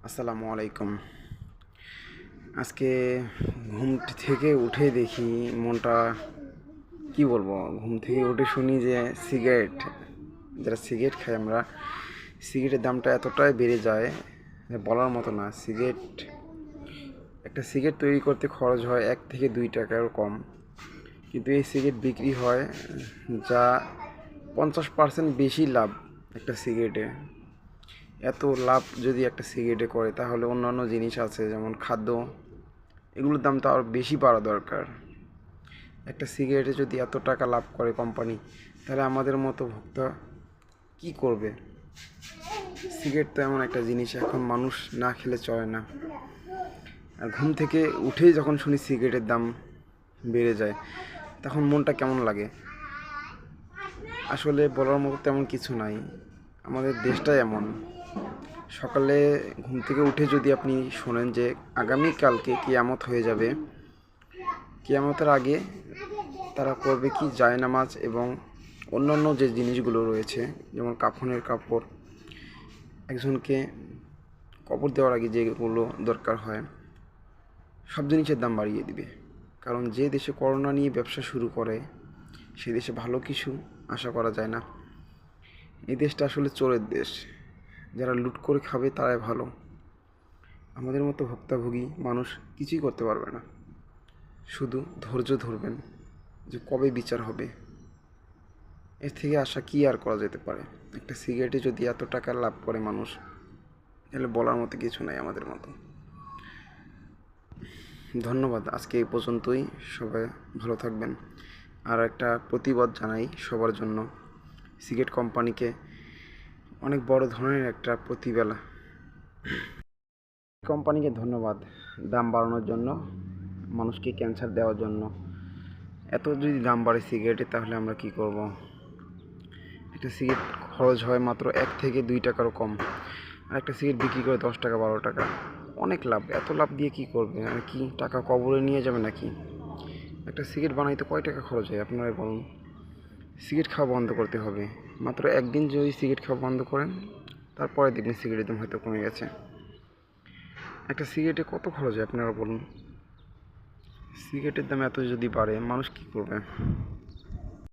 আসসালামু আলাইকুম। আজকে ঘুম থেকে উঠে দেখি মনটা কি বলবো, ঘুম থেকে উঠে শুনি যে যারা সিগারেট খাই আমরা, সিগারেটের দামটা এতটাই বেড়ে যায় যে বলার মতো না। একটা সিগারেট তৈরি করতে খরচ হয় 1 থেকে 2 টাকারও কম, কিন্তু এই সিগারেট বিক্রি হয় যা 50% বেশি লাভ একটা সিগারেটে। এত লাভ যদি একটা সিগারেটে করে, তাহলে অন্যান্য জিনিস আছে যেমন খাদ্য, এগুলোর দাম তো আরও বেশি বাড়া দরকার। একটা সিগারেটে যদি এত টাকা লাভ করে কোম্পানি, তাহলে আমাদের মতো ভোক্তা কি করবে? সিগারেট তো এমন একটা জিনিস, এখন মানুষ না খেলে চলে না। আর ঘুম থেকে উঠেই যখন শুনি সিগারেটের দাম বেড়ে যায়, তখন মনটা কেমন লাগে? আসলে বলার মতো তেমন কিছু নাই, আমাদের দেশটাই এমন। সকালে ঘুম থেকে উঠে যদি আপনি শোনেন যে আগামীকালকে কিয়ামত হয়ে যাবে, কিয়ামতের আগে তারা করবে কি, জায়নামাজ এবং অন্যান্য যে জিনিসগুলো রয়েছে, যেমন কাফনের কাপড়, একজনকে কবর দেওয়ার আগে যেগুলো দরকার হয়, সব জিনিসের দাম বাড়িয়ে দিবে। কারণ যে দেশে করোনা নিয়ে ব্যবসা শুরু করে, সে দেশে ভালো কিছু আশা করা যায় না। এই দেশটা আসলে চোরের দেশ, যারা লুট করে খাবে তারাই ভালো। আমাদের মতো ভুক্তভোগী মানুষ কিছুই করতে পারবে না। শুধু ধৈর্য ধরবেন যে কবে বিচার হবে। এর থেকে আশা কী আর করা যেতে পারে? একটা সিগারেটে যদি এত টাকা লাভ করে মানুষ, তাহলে বলার মতো কিছু নাই আমাদের মতো। ধন্যবাদ, আজকে এই পর্যন্তই। সবাই ভালো থাকবেন। আর একটা প্রতিবাদ জানাই সবার জন্য, সিগারেট কোম্পানিকে অনেক বড় ধরনের একটা প্রতিবেলা। কোম্পানিকে ধন্যবাদ দাম বাড়ানোর জন্য, মানুষকে ক্যান্সার দেওয়ার জন্য। এত যদি দাম বাড়ে সিগারেটের, তাহলে আমরা কি করব? একটা সিগারেট খরচ হয় মাত্র 1 থেকে 2 টাকারও কম, আর একটা সিগারেট বিক্রি করে 10 টাকা 12 টাকা, অনেক লাভ। এত লাভ দিয়ে কি করবে? আর কি টাকা কবরে নিয়ে যাবে নাকি? একটা সিগারেট বানাইতে কয় টাকা খরচ হয় আপনারা বলুন? সিগারেট খাওয়া বন্ধ করতে হবে। মাত্র একদিন যদি সিগারেট খাওয়া বন্ধ করেন, তারপরে দেখবেন সিগারেটের দাম হয়তো কমে গেছে। একটা সিগারেটে কত খরচ হয় আপনারা বলুন? সিগারেটের দাম এত যদি বাড়ে, মানুষ কী করবে?